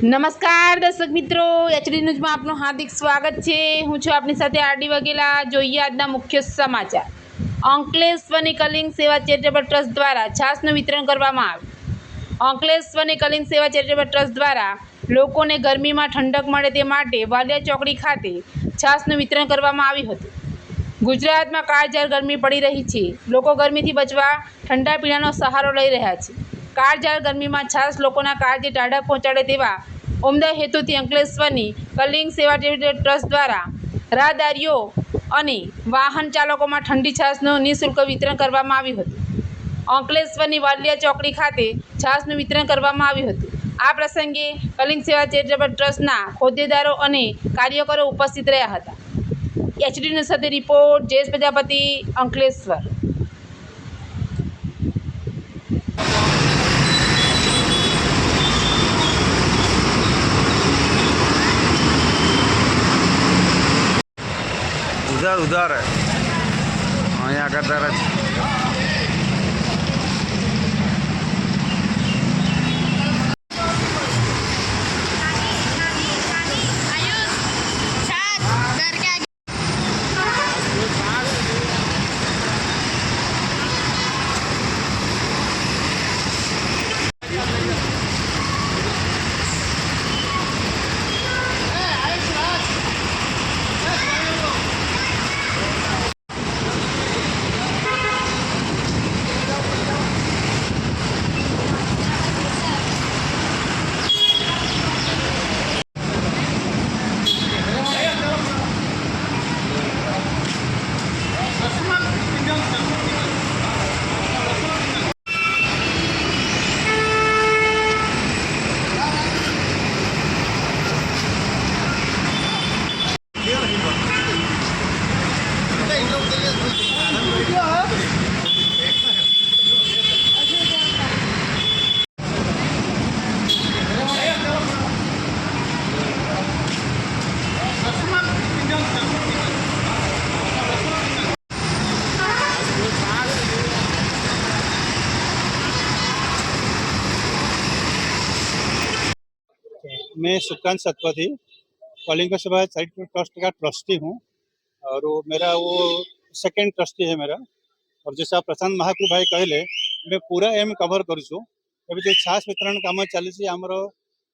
નમસ્કાર દર્શક મિત્રો, એચડી ન્યૂઝમાં આપનું હાર્દિક સ્વાગત છે। હું છું આપની સાથે આરડી વાઘેલા। જોઈએ આજના મુખ્ય સમાચાર। અંકલેશ્વરની કલિંગ સેવા ચેરિટેબલ ટ્રસ્ટ દ્વારા છાશનું વિતરણ કરવામાં આવ્યું। અંકલેશ્વરની કલિંગ સેવા ચેરિટેબલ ટ્રસ્ટ દ્વારા લોકોને ગરમીમાં ઠંડક મળે તે માટે વાલિયા ચોકડી ખાતે છાશનું વિતરણ કરવામાં આવ્યું હતું। ગુજરાતમાં કાળઝાળ ગરમી પડી રહી છે। લોકો ગરમીથી બચવા ઠંડા પીણાનો સહારો લઈ રહ્યા છે। કાળઝાળ ગરમીમાં છાશ લોકોના કાળજે ઠંડક પહોંચાડે તેવા ઉમદા હેતુથી અંકલેશ્વરની કલિંગ સેવા ચેરિટેબલ ટ્રસ્ટ દ્વારા રાહદારીઓ અને વાહન ચાલકોમાં ઠંડી છાશનું નિઃશુલ્ક વિતરણ કરવામાં આવ્યું હતું। અંકલેશ્વરની વાલિયા ચોકડી ખાતે છાશનું વિતરણ કરવામાં આવ્યું હતું। આ પ્રસંગે કલિંગ સેવા ચેરિટેબલ ટ્રસ્ટના હોદ્દેદારો અને કાર્યકરો ઉપસ્થિત રહ્યા હતા। એચડી ન્યૂઝ સાથે રિપોર્ટ જયેશ પ્રજાપતિ, અંકલેશ્વર। उधर है यहाँ करता रह। मैं सुकांत सतपथी कलिंग सेवा चैरिटेबल ट्रस्ट का ट्रस्टी हूँ और वो मेरा सेकंड ट्रस्टी है मेरा। और जैसा प्रशांत महाप्रभु भाई कहले मैं पूरा एम कवर करूँ। अभी जो छाश वितरण काम चलती आमर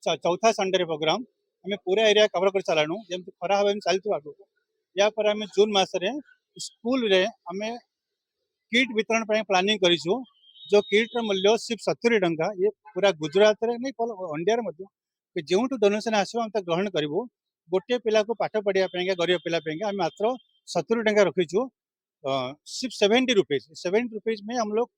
चौथा संडे प्रोग्राम आम पूरा एरिया कवर कर चलाणु जमी खरा हम चलती आगे या पर आम जून मसरे स्कूल रे आम किट वितरण प्लानिंग करूँ। जो किट मूल्य सिर्फ 70 टंका ये पूरा गुजरात रे नहीं इंडिया जो डोनेशन आसो ग्रहण करूँ। गोटे पिला को पाठ पढ़ाया गरीब पिला आम मात्र 70 टंका रखीचु। सिर्फ 70 रुपीज में हम लोग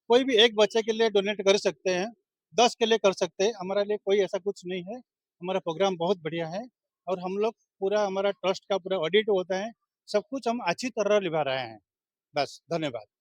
कोई भी एक बच्चे के लिए डोनेट कर सकते हैं, 10 के लिए कर सकते हैं। हमारे लिए कोई ऐसा कुछ नहीं है। हमारा प्रोग्राम बहुत बढ़िया है और हम लोग पूरा हमारा ट्रस्ट का पूरा ऑडिट होता है। सब कुछ हम अच्छी तरह निभा रहे हैं। बस, धन्यवाद।